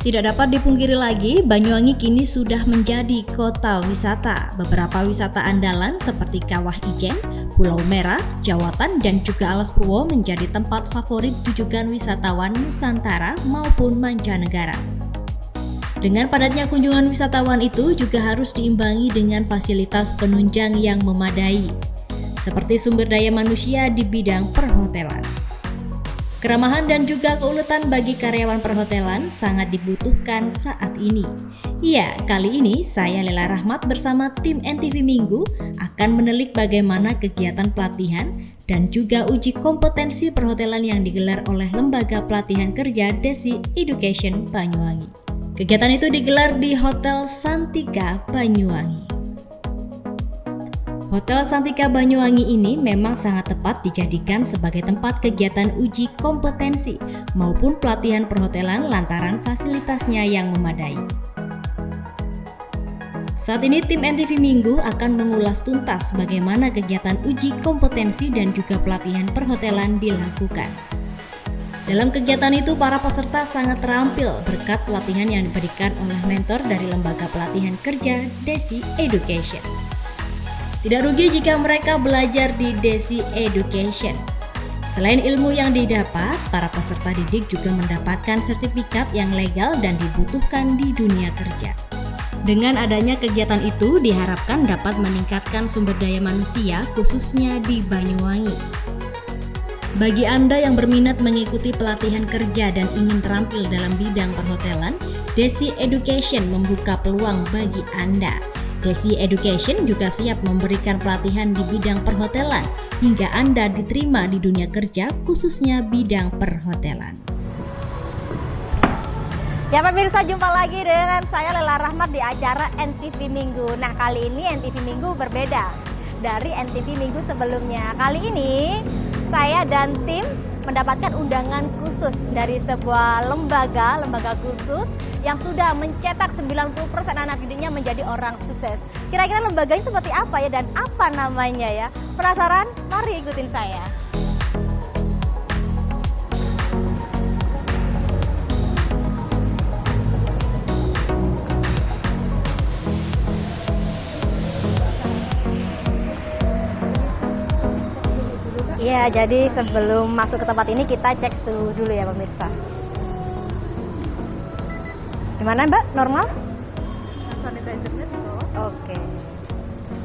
Tidak dapat dipungkiri lagi, Banyuwangi kini sudah menjadi kota wisata. Beberapa wisata andalan seperti Kawah Ijen, Pulau Merah, Jawatan, dan juga Alas Purwo menjadi tempat favorit rujukan wisatawan Nusantara maupun mancanegara. Dengan padatnya kunjungan wisatawan itu juga harus diimbangi dengan fasilitas penunjang yang memadai, seperti sumber daya manusia di bidang perhotelan. Keramahan dan juga keuletan bagi karyawan perhotelan sangat dibutuhkan saat ini. Ya, kali ini saya Lela Rahmat bersama tim NTV Minggu akan menelik bagaimana kegiatan pelatihan dan juga uji kompetensi perhotelan yang digelar oleh Lembaga Pelatihan Kerja Desi Education Banyuwangi. Kegiatan itu digelar di Hotel Santika Banyuwangi. Hotel Santika Banyuwangi ini memang sangat tepat dijadikan sebagai tempat kegiatan uji kompetensi maupun pelatihan perhotelan lantaran fasilitasnya yang memadai. Saat ini tim NTV Minggu akan mengulas tuntas bagaimana kegiatan uji kompetensi dan juga pelatihan perhotelan dilakukan. Dalam kegiatan itu para peserta sangat terampil berkat pelatihan yang diberikan oleh mentor dari Lembaga Pelatihan Kerja Desi Education. Tidak rugi jika mereka belajar di Desi Education. Selain ilmu yang didapat, para peserta didik juga mendapatkan sertifikat yang legal dan dibutuhkan di dunia kerja. Dengan adanya kegiatan itu diharapkan dapat meningkatkan sumber daya manusia khususnya di Banyuwangi. Bagi Anda yang berminat mengikuti pelatihan kerja dan ingin terampil dalam bidang perhotelan, Desi Education membuka peluang bagi Anda. Desi Education juga siap memberikan pelatihan di bidang perhotelan hingga Anda diterima di dunia kerja khususnya bidang perhotelan. Ya pemirsa, jumpa lagi dengan saya Lela Rahmat di acara NTV Minggu. Nah, kali ini NTV Minggu berbeda dari NTV Minggu sebelumnya. Kali ini saya dan tim mendapatkan undangan khusus dari sebuah lembaga khusus yang sudah mencetak 90% anak didiknya menjadi orang sukses. Kira-kira lembaganya seperti apa ya dan apa namanya ya? Penasaran? Mari ikutin saya. Ya, jadi sebelum masuk ke tempat ini kita cek suhu dulu ya pemirsa. Gimana Mbak? Normal? Sanitizernya di bawah. Oke.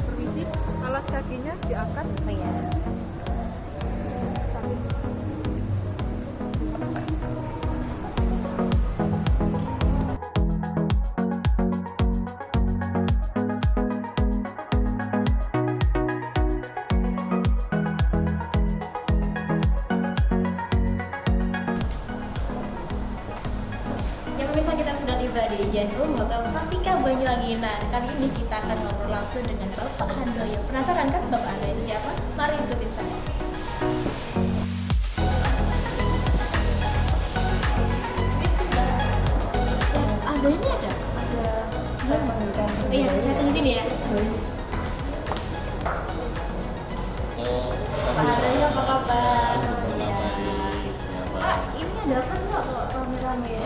Permisi, alas kakinya diangkat. Oh iya. Pemirsa, kita sudah tiba di Agent Room Hotel Santika Banyuwangi. Nah, kali ini kita akan ngobrol langsung dengan Bapak Handoyo. Penasaran kan Bapak Handoyo itu siapa? Mari ikutin saya. Sudah. Handoyo ini ada? Saya panggilkan. Iya, saya tunggu sini ya. Pak Handoyo, apa kabar? Ya. Pak, ini ada apa sih Pak kok rame-rame ya?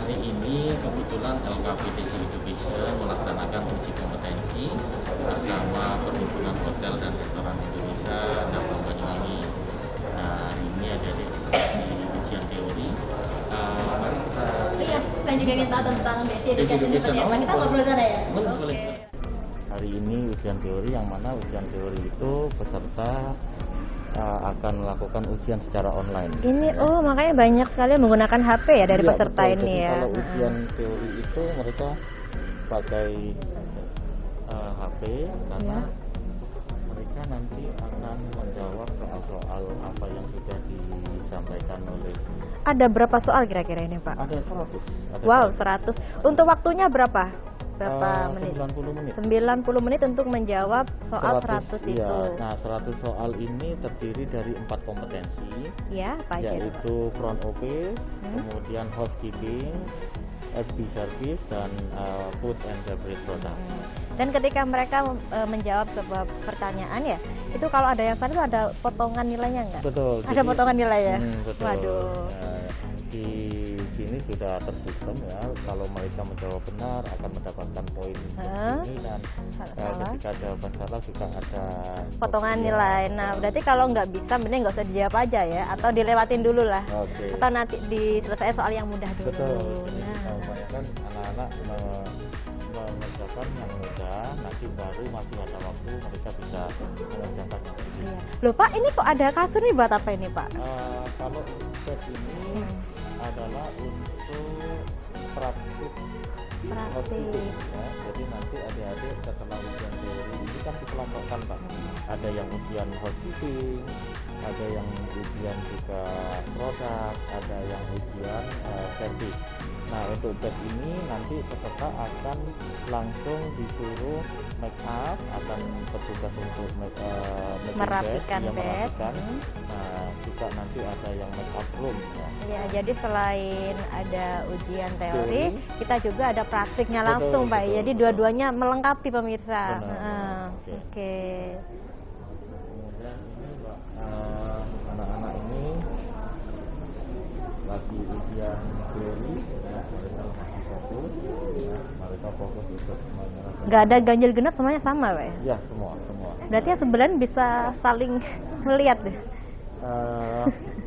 Hari ini kebetulan LKP Desi Education melaksanakan uji kompetensi bersama Perhimpunan Hotel dan Restoran Indonesia cabang Banyuwangi. Nah, hari ini ada di ujian teori. Mari kita. Iya, saya juga ingin tahu tentang Desi Education seperti apa. Kita ngobrol sana ya. Boleh. Hari ini ujian teori, yang mana ujian teori itu peserta akan melakukan ujian secara online. Ini makanya banyak sekali menggunakan HP ya dari peserta betul. ini. Jadi ya. kalau ujian teori itu mereka pakai HP karena mereka nanti akan menjawab soal-soal apa yang sudah disampaikan oleh. Ada berapa soal kira-kira ini Pak? Ada 100. Wow, 100. Untuk waktunya berapa? Berapa menit? 90 menit. 90 menit untuk menjawab soal 100 itu. Iya. Nah, 100 soal ini terdiri dari 4 kompetensi. Ya, apa aja? Yaitu front office, kemudian housekeeping, FB service, dan food and beverage product. Dan ketika mereka menjawab sebuah pertanyaan ya, itu kalau ada yang salah itu ada potongan nilainya nggak? Betul. Ada potongan nilai ya? Betul. Waduh. Di sini sudah tersistem ya, kalau mereka menjawab benar akan mendapatkan poin ini, dan ketika jawaban salah juga ada potongan nilai. Nah, berarti kalau nggak bisa, mending nggak usah dijawab aja ya, atau dilewatin dulu lah. Oke. Atau nanti diselesaikan soal yang mudah dulu. Betul. Nah. Kebanyakan anak-anak mengerjakan yang mudah, nanti baru masih ada waktu mereka bisa mengerjakan yang sulit. Iya. Loh Pak, ini kok ada kasur nih buat apa ini Pak? Kalau bed ini adalah untuk praktik ya. Jadi nanti adik-adik setelah ujian teori ini kan dikelompokkan Pak. Ada yang ujian housekeeping, ada yang ujian juga produk, ada yang ujian servis. Nah, untuk bed ini nanti peserta akan langsung disuruh make up, akan bertugas untuk merapikan bed. Nah, juga nanti ada yang make up room ya. Ya, jadi selain ada ujian teori, kita juga ada praktiknya langsung, Pak. Jadi dua-duanya melengkapi pemirsa. Oke. Kemudian ini Mbak, anak-anak ini lagi ujian teori ya, mereka masih fokus ya, mereka fokus untuk menyelesaikan. Nggak ada ganjil genap, semuanya sama Pak ya? Ya, semua. Berarti ya sebenarnya bisa saling melihat deh.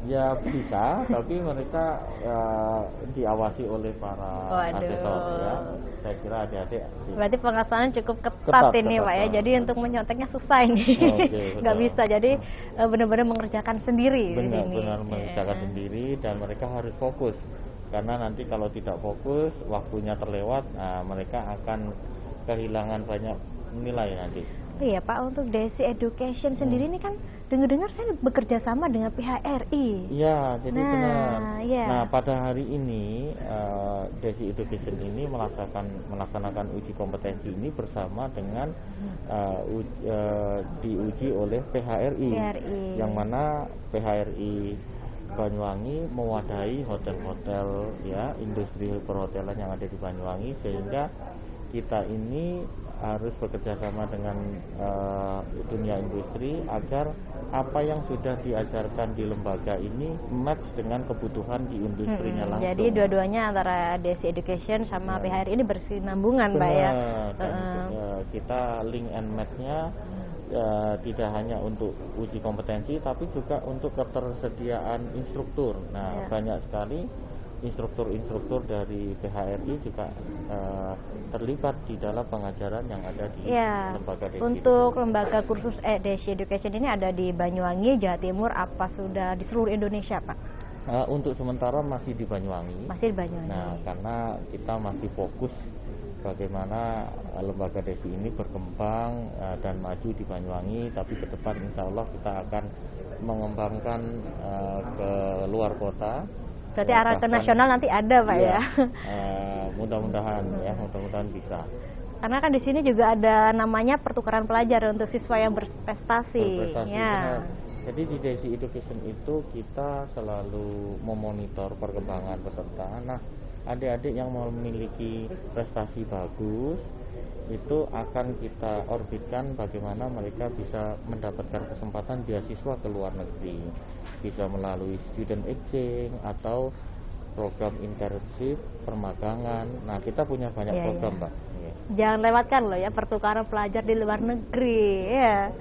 Ya bisa, tapi mereka diawasi oleh para asesor ya. Saya kira adik-adik. Berarti pengawasan cukup ketat ini Pak ya. Jadi untuk menyonteknya susah ini. Nggak bisa. Jadi benar-benar mengerjakan sendiri. Benar-benar mengerjakan sendiri, dan mereka harus fokus. Karena nanti kalau tidak fokus, waktunya terlewat, mereka akan kehilangan banyak nilai nanti. Iya Pak, untuk Desi Education sendiri ini kan dengar-dengar saya bekerja sama dengan pihak RI. Iya, jadi benar. Iya. Nah, pada hari ini Desi Education ini melaksanakan uji kompetensi ini bersama dengan diuji oleh PHRI. Yang mana PHRI Banyuwangi mewadahi hotel-hotel ya, industri perhotelan yang ada di Banyuwangi, sehingga kita ini harus bekerja sama dengan dunia industri agar apa yang sudah diajarkan di lembaga ini match dengan kebutuhan di industrinya langsung. Jadi dua-duanya antara Desi Education sama PHRI ini bersinambungan Pak ya. Dan kita link and match-nya tidak hanya untuk uji kompetensi, tapi juga untuk ketersediaan instruktur. Nah, banyak sekali instruktur-instruktur dari PHRI juga terlibat di dalam pengajaran yang ada di lembaga Desi. Untuk lembaga kursus Desi Education ini ada di Banyuwangi, Jawa Timur, apa sudah di seluruh Indonesia Pak? Untuk sementara masih di Banyuwangi. Masih di Banyuwangi. Nah, karena kita masih fokus bagaimana lembaga Desi ini berkembang dan maju di Banyuwangi, tapi ke depan insya Allah kita akan mengembangkan ke luar kota. Berarti arah ke nasional nanti ada Pak ya? Mudah-mudahan bisa. Karena kan di sini juga ada namanya pertukaran pelajar untuk siswa yang berprestasi. Ya. Jadi di Desi Education itu kita selalu memonitor perkembangan peserta. Nah, adik-adik yang memiliki prestasi bagus itu akan kita orbitkan bagaimana mereka bisa mendapatkan kesempatan beasiswa ke luar negeri, bisa melalui student exchange atau program internship, permagangan. Nah, kita punya banyak program Pak. Jangan lewatkan loh ya pertukaran pelajar di luar negeri ya.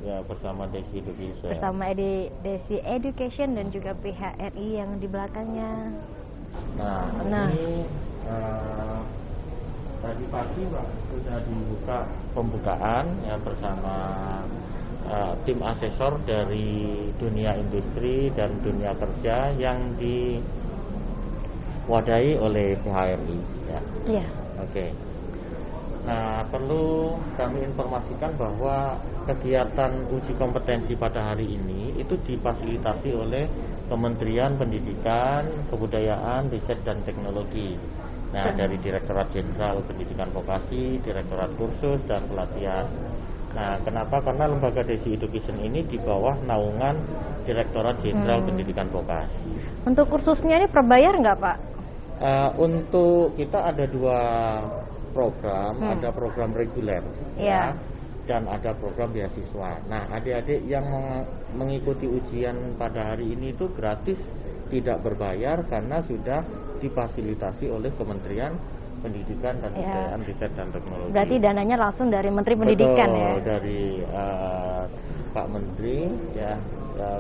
Ya, bersama Desi Education. Bersama Desi Education dan juga pihak RI yang di belakangnya. Nah. Ini tadi pagi Pak sudah dibuka pembukaan ya bersama tim asesor dari dunia industri dan dunia kerja yang diwadahi oleh PHRI ya. Iya. Oke. Nah, perlu kami informasikan bahwa kegiatan uji kompetensi pada hari ini itu difasilitasi oleh Kementerian Pendidikan, Kebudayaan, Riset dan Teknologi. Nah, dari Direktorat Jenderal Pendidikan Vokasi, Direktorat Kursus dan Pelatihan. Nah, kenapa? Karena lembaga Desi Education ini di bawah naungan Direktorat Jenderal Pendidikan Vokasi. Untuk kursusnya ini berbayar nggak Pak? Untuk kita ada dua program, ada program reguler, Iya. dan ada program beasiswa. Nah, adik-adik yang mengikuti ujian pada hari ini itu gratis, tidak berbayar karena sudah difasilitasi oleh Kementerian Pendidikan dan Kebudayaan, Riset dan Teknologi. Berarti dananya langsung dari Menteri Pendidikan Betul, ya? dari Pak Menteri ya,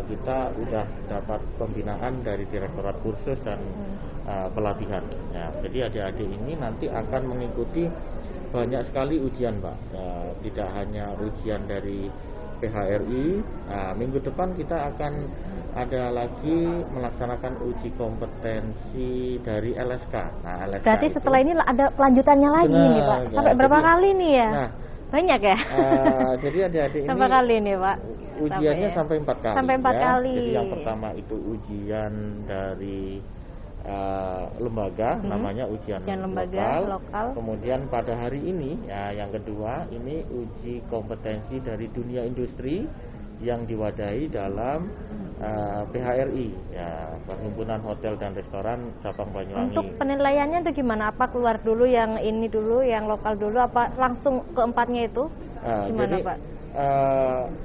kita udah dapat pembinaan dari Direktorat Kursus dan pelatihan. Ya, jadi adik-adik ini nanti akan mengikuti banyak sekali ujian, Pak. Tidak hanya ujian dari PHRI. Minggu depan kita akan ada lagi melaksanakan uji kompetensi dari LSK. Nah, LSK Berarti itu, setelah ini ada pelanjutannya lagi Benar, nih Pak? ya. Sampai berapa Jadi- kali nih ya? Nah, Banyak ya? jadi adik-adik ini Berapa kali nih Pak? ujiannya ya? sampai 4 kali. Sampai 4 ya. kali. Jadi yang pertama itu ujian dari lembaga, namanya ujian lembaga, lokal. Kemudian pada hari ini, ya, yang kedua ini uji kompetensi dari dunia industri yang diwadahi dalam PHRI, ya, Perhimpunan Hotel dan Restoran Cabang Banyuwangi. Untuk penilaiannya itu gimana? Apa keluar dulu yang ini dulu, yang lokal dulu, apa langsung keempatnya itu? Gimana Jadi, Pak?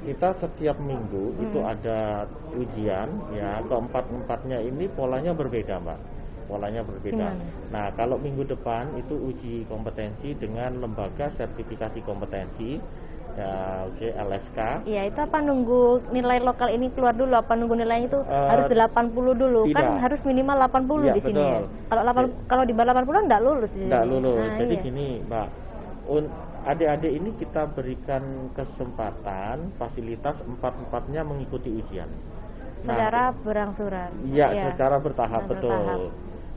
kita setiap minggu itu ada ujian, ya, keempat-empatnya ini polanya berbeda, Mbak. Polanya berbeda. Gimana? Nah, kalau minggu depan itu uji kompetensi dengan lembaga sertifikasi kompetensi, ya, oke, LSK. Iya, itu apa nunggu nilai lokal ini keluar dulu? Apa nunggu nilainya itu harus 80 dulu? Kan tidak. harus minimal 80 Iya, di sini ya. betul. Kalau di bawah 80 enggak lulus di sini. Tidak lulus. Nah, Jadi iya. gini, Mbak. Adik-adik ini kita berikan kesempatan, fasilitas empat-empatnya mengikuti ujian. Secara berangsuran. Iya, Iya. secara bertahap, betul. Bertahap.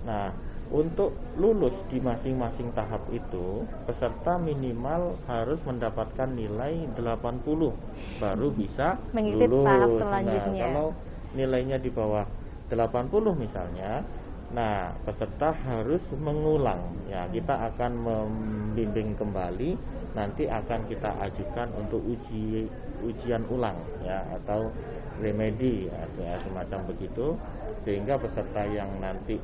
Nah, untuk lulus di masing-masing tahap itu, peserta minimal harus mendapatkan nilai 80 baru bisa Mengikuti lulus. tahap Nah, selanjutnya. kalau nilainya di bawah 80 misalnya, nah, peserta harus mengulang. Ya, kita akan membimbing kembali, nanti akan kita ajukan untuk ujian ulang, ya, atau remedi, ya, semacam begitu, sehingga peserta yang nanti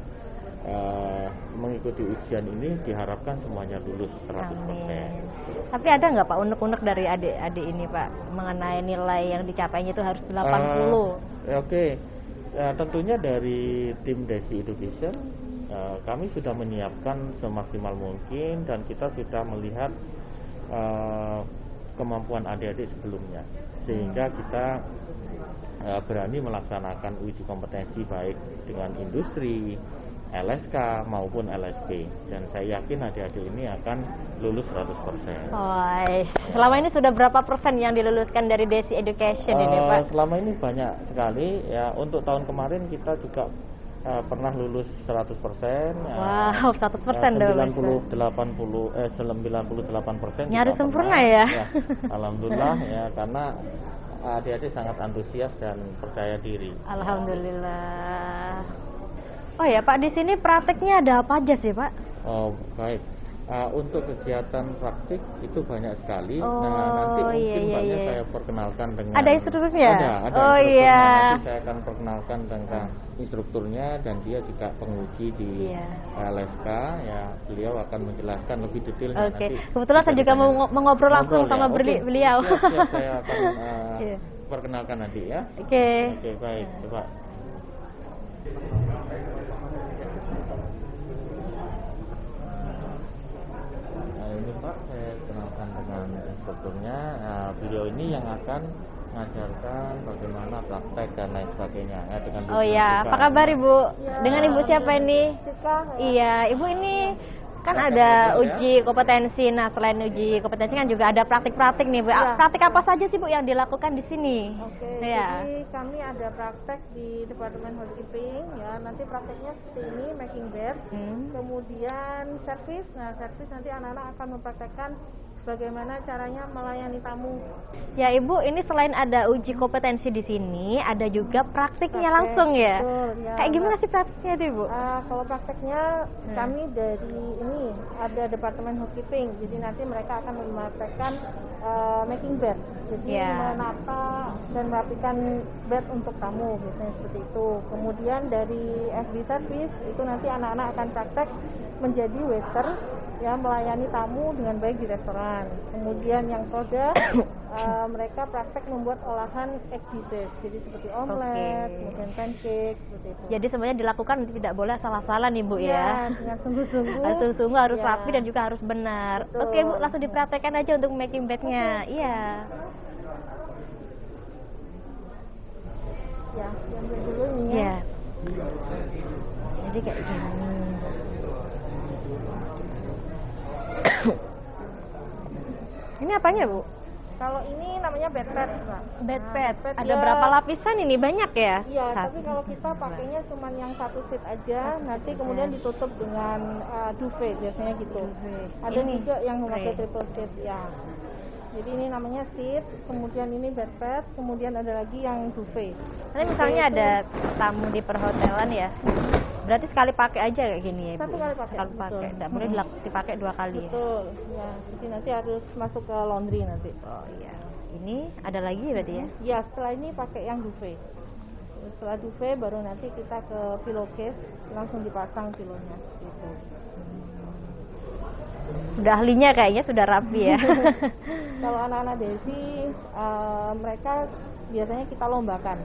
mengikuti ujian ini diharapkan semuanya lulus 100%. Amin. Tapi ada nggak Pak unek-unek dari adik-adik ini Pak mengenai nilai yang dicapainya itu harus 80? Oke. Tentunya dari tim Desi Education, kami sudah menyiapkan semaksimal mungkin dan kita sudah melihat kemampuan adik-adik sebelumnya, sehingga kita berani melaksanakan uji kompetensi baik dengan industri, LSK maupun LSP, dan saya yakin adik-adik ini akan lulus 100%. Selama ini sudah berapa persen yang diluluskan dari Desi Education ini Pak? Selama ini banyak sekali, ya. Untuk tahun kemarin kita juga pernah lulus 100%. Wow, 100% dong. 98%. Nyaris juga sempurna pernah. ya? Alhamdulillah, ya, karena adik-adik sangat antusias dan percaya diri. Alhamdulillah. Oh ya Pak, di sini prakteknya ada apa aja sih Pak? Oh, baik. Untuk kegiatan praktik itu banyak sekali. Oh, Nah, nanti mungkin iya, Mbaknya iya. saya perkenalkan dengan Ada instrukturnya? Ada Oh, instrukturnya. iya. Nanti saya akan perkenalkan dengan instrukturnya, dan dia juga penguji di Iya. LSK, ya. Beliau akan menjelaskan lebih detailnya Oke, nanti. kebetulan saya juga mau mengobrol langsung sama Oke. beliau. Siap, saya akan Iya. perkenalkan nanti, ya. Oke. Oke, baik. Coba. Ini Pak, saya kenalkan dengan instrukturnya. Beliau ini yang akan mengajarkan bagaimana praktek dan lain sebagainya, ya, dengan Oh iya, apa kabar Ibu? Dengan Ibu siapa ini? Cika, Iya, Ibu ini kan Praktek ada ya? uji kompetensi. Nah, selain uji kompetensi kan juga ada praktik-praktik nih Bu. Praktik apa saja sih Bu yang dilakukan di sini? Oke, Iya. jadi kami ada praktek di Departemen Housekeeping, ya. Nanti prakteknya seperti ini, making bed, kemudian servis. Nah, servis nanti anak-anak akan mempraktekkan bagaimana caranya melayani tamu. Ya Ibu, ini selain ada uji kompetensi di sini, ada juga praktiknya langsung ya? Betul, ya. Kayak gimana sih praktiknya itu Ibu? Kalau prakteknya kami dari ini ada Departemen Housekeeping, jadi nanti mereka akan mempraktekkan making bed, jadi Ya. menata dan merapikan bed untuk tamu, biasanya seperti itu. Kemudian dari FB service itu nanti anak-anak akan praktek menjadi waiter ya melayani tamu dengan baik di restoran. Kemudian yang produk mereka praktek membuat olahan egg dishes, jadi seperti omelet, kemudian pancake, seperti itu. Jadi semuanya dilakukan tidak boleh salah-salah nih Bu ya. Dengan sungguh-sungguh. Harus sungguh, harus Ya. rapi dan juga harus benar. Betul. Oke Bu, langsung dipraktekkan aja untuk making bed-nya. Iya. Ya, diambil dulu ini ya. Iya. Jadi kayak gini. Ini apanya Bu? Kalau ini namanya bed pad, Mbak. Bed Nah, pad. bed Ada ya, berapa lapisan ini? Banyak ya? Iya, Satu. tapi kalau kita pakainya cuma yang satu sheet aja, nanti kemudian ditutup dengan duvet biasanya gitu. Ada Ini juga yang memakai keren. triple sheet ya. Jadi ini namanya sheet, kemudian ini bed pad, kemudian ada lagi yang duvet. Nanti misalnya ada tamu di perhotelan ya. Berarti sekali pakai aja kayak gini ya, Bu? Satu kali pakai, Sekali pakai. betul. Tidak boleh dipakai 2 kali ya. Betul, ya. Jadi nanti harus masuk ke laundry nanti. Oh iya. Ini ada lagi berarti ya? Ya, setelah ini pakai yang duvet. Setelah duvet baru nanti kita ke pillowcase, langsung dipasang pillownya gitu. Sudah ahlinya kayaknya, sudah rapi ya. Kalau anak-anak Desi, mereka biasanya kita lombakan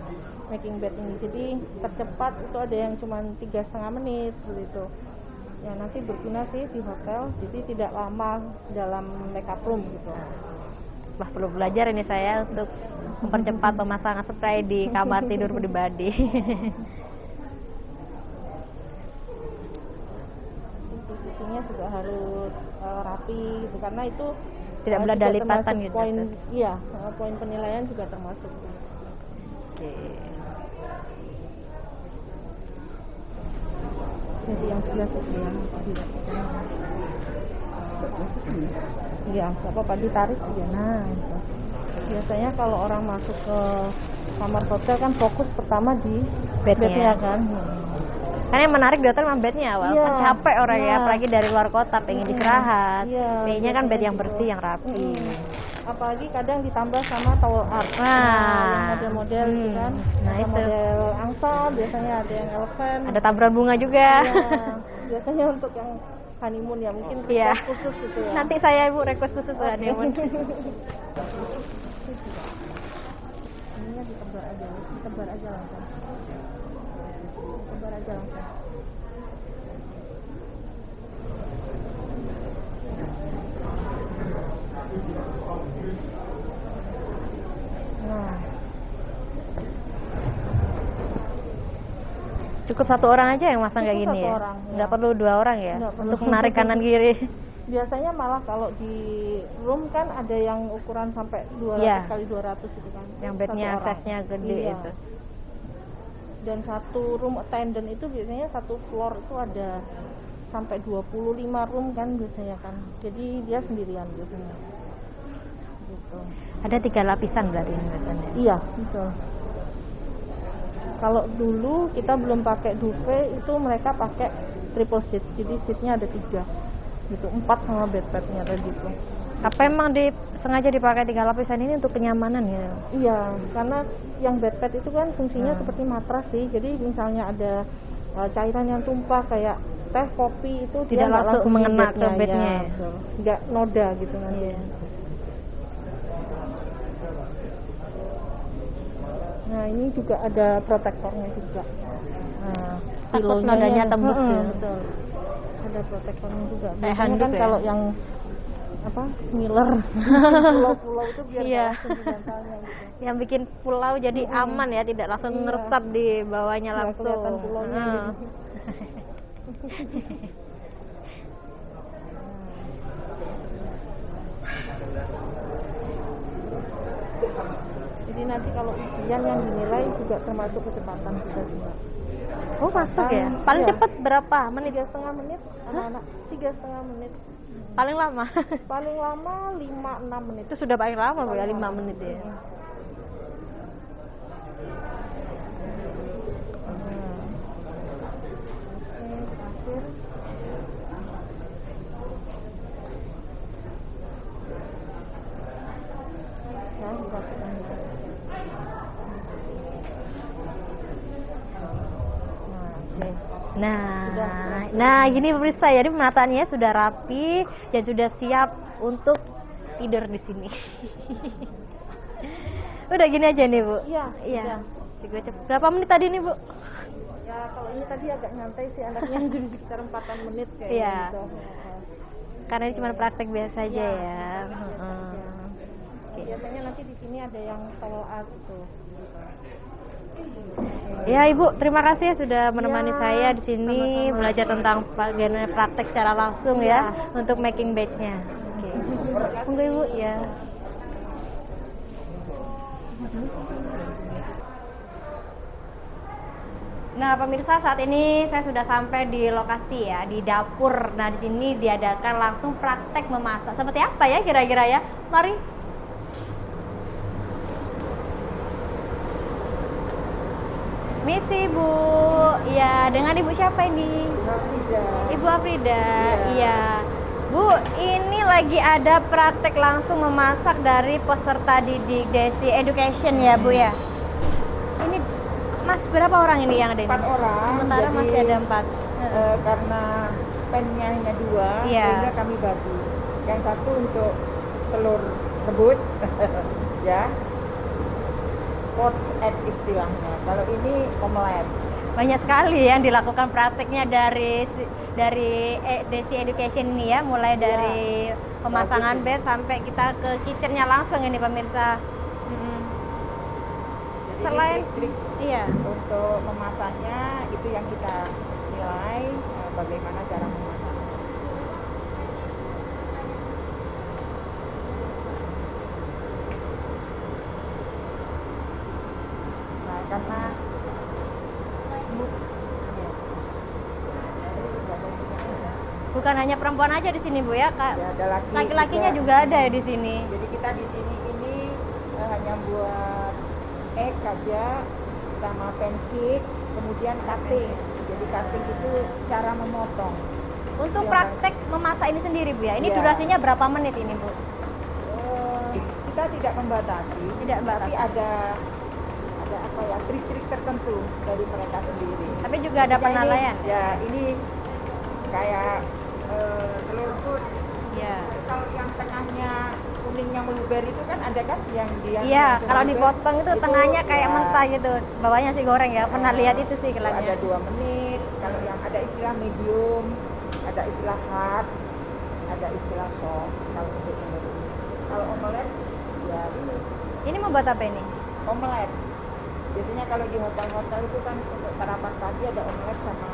making bed ini. Jadi tercepat itu ada yang cuma 3,5 menit seperti itu. Ya nanti berguna sih di hotel, jadi tidak lama dalam makeup room gitu. Wah, perlu belajar ini saya untuk mempercepat pemasangan spray di kamar tidur pribadi. Posisinya juga harus rapi gitu, karena itu Tidak boleh ada juga lipatan termasuk gitu. Poin, iya, poin penilaian juga termasuk. Oke. Jadi yang sebelah sebelah iya, nggak apa-apa ditarik aja. Nah, gitu. Biasanya kalau orang masuk ke kamar hotel kan fokus pertama di Bednya. kan. Karena yang menarik di hotel memang bednya awal. Iya. Kan capek orang ya, Iya. apalagi dari luar kota pengen istirahat. Iya, Pengennya kan bed biasanya yang gitu. bersih, yang rapi. Apalagi kadang ditambah sama towel art. Nah. Yang model-model gitu kan. Nah, Ada itu. model angsa, biasanya ada yang elephant. Ada taburan bunga juga. Iya, biasanya untuk yang honeymoon ya, mungkin Iya. khusus gitu ya. Nanti saya Ibu request khusus honeymoon. Ininya ditebar aja langsung. Ditebar aja langsung. Nah, Cukup 1 orang aja yang masang kayak Cukup gini 1 ya? orang, Nggak ya. perlu 2 orang ya? Nggak perlu. Untuk menarik kanan kiri. biasanya malah kalau di room kan ada yang ukuran sampai 200 Iya. kali 200 gitu kan. Yang Satu bednya orang. size-nya gede Iya. itu. Dan satu room attendant itu biasanya satu floor itu ada sampai 25 room kan biasanya kan. Jadi dia sendirian biasanya. Gitu. Ada 3 lapisan berarti ini biasanya. Iya, betul. Kalau dulu kita belum pakai duvet, itu mereka pakai triple sheet. Jadi sheetnya ada 3. Gitu, 4 sama bed padnya tadi gitu. Apa emang sengaja dipakai 3 lapisan ini untuk kenyamanan ya? Iya, karena yang bed pad itu kan fungsinya seperti matras sih. Jadi misalnya ada cairan yang tumpah kayak teh, kopi itu dia Tidak nggak langsung di mengena ke bednya ya, ya? betul. Nggak noda gitu nanti. Iya. Nah ini juga ada protektornya juga. Nah, Takut pillownya nodanya tembus Heeh, ya? betul. Ada protektornya juga. Kayak Biasanya handuk kan ya? kalau yang apa Miller pulau-pulau itu biar Iya. nggak langsung di bantalnya gitu. Yang bikin pulau jadi aman ya, tidak langsung Iya. ngeresap di bawahnya Nggak langsung. kelihatan pulaunya Heeh. gitu. Jadi nanti kalau ujian yang dinilai juga termasuk kecepatan kita juga. Oh masuk ya? Kecepatan, Paling iya. cepat berapa menit? 3,5 menit, anak-anak 3,5 menit. Paling lama? Paling lama 5-6 menit. Itu sudah paling lama Bu ya, Paling 5 lama. menit ya. Oke, terakhir. Ya, dimasukkan juga. Nah, oke. Nah gini pemirsa, jadi penataannya sudah rapi dan sudah siap untuk tidur di sini. Udah gini aja nih Bu. Iya. Berapa menit tadi nih Bu? Ya kalau ini tadi agak nyantai sih anaknya, jadi sekitar 4 menit kayaknya. Iya. Gitu. Karena ini cuma praktek biasa aja Iya, ya. Biasanya nanti di sini ada yang towel art gitu. Ya Ibu, terima kasih ya sudah menemani Ya, saya di sini sama-sama. belajar tentang bagaimana praktek secara langsung ya untuk making badge-nya. Oke. Monggo Ibu ya. Nah, pemirsa, saat ini saya sudah sampai di lokasi ya, di dapur. Nah, di sini diadakan langsung praktek memasak. Seperti apa ya kira-kira ya? Mari. Misi Bu, ya dengan Ibu siapa ini? Ibu Afrida. Iya. Bu, ini lagi ada praktek langsung memasak dari peserta didik Desi Education ya Bu ya. Ini Mas, berapa orang ini yang ada ini? 4 orang. Sementara jadi, masih ada 4. Karena pennya hanya 2, Iya. sehingga kami bagi. Yang satu untuk telur rebus, ya, poached egg istilahnya. Kalau ini omelet. Banyak sekali yang dilakukan prakteknya dari Desi Education ini ya, mulai dari pemasangan bed sampai kita ke kitchennya langsung ini pemirsa. Jadi Selain trik-trik iya. untuk memasaknya itu yang kita nilai, bagaimana cara memasak. Nah, karena Bukan hanya perempuan aja di sini Bu ya, Kak. ya, ada Laki-lakinya juga ada ya di sini. Jadi kita di sini ini hanya buat egg aja sama pancake, kemudian cutting. Jadi cutting itu cara memotong. Untuk Iya, praktek memasak ini sendiri Bu ya, ini Iya. durasinya berapa menit ini Bu? Kita tidak membatasi, Tidak tapi membatasi. ada apa ya, trik-trik tertentu dari mereka sendiri. Tapi juga ada Misalnya penilaian. Ini, ya ini kayak telur rebus. Iya. Kalau yang tengahnya kuningnya meluber itu kan ada kan yang dia Iya, langsung kalau meluber, dipotong itu tengahnya kayak ya, mentah gitu. Bawahnya sih goreng ya. Pernah lihat itu sih ada kelihatan. 2 menit. Kalau yang ada istilah medium, ada istilah hard, ada istilah soft. Kalau untuk telur ini. Kalau omelet ya ini Ini membuat apa ini? omelet. Biasanya kalau di hotel-hotel itu kan untuk sarapan pagi ada omelet sama.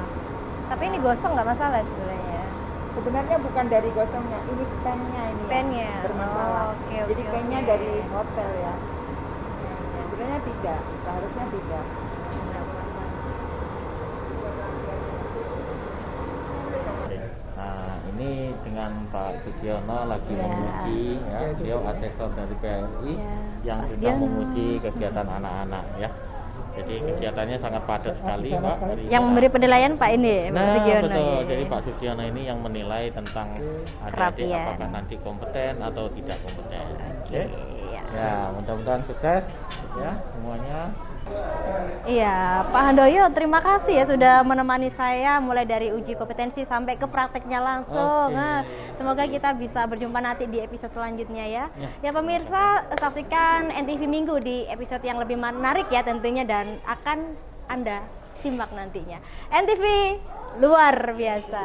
Tapi ini gosong nggak masalah sebenarnya. Sebenarnya bukan dari gosongnya, ini pennya ini yang Pennya. bermasalah. Oh, oke, Jadi oke, pennya oke. dari hotel ya. Sebenarnya tidak, seharusnya tidak. Nah, ini dengan Pak Sugiono lagi Ya. memuji ya, beliau asesor dari PLI Ya, yang Pak sedang Sugiono. memuji kegiatan anak-anak ya. Jadi kegiatannya sangat padat sekali Pak. dari Yang memberi penilaian Pak ini, Pak Nah, Sugiono. betul. ya. Jadi Pak Sugiono ini yang menilai tentang adik-adik Kerapian. apakah nanti kompeten atau tidak kompeten. Oke. Iya. Ya, mudah-mudahan sukses ya semuanya. Iya, Pak Handoyo, terima kasih ya sudah menemani saya mulai dari uji kompetensi sampai ke prakteknya langsung. Oke. Nah, semoga kita bisa berjumpa nanti di episode selanjutnya ya. Ya. Ya pemirsa, saksikan NTV Minggu di episode yang lebih menarik ya tentunya dan akan Anda simak nantinya. NTV luar biasa.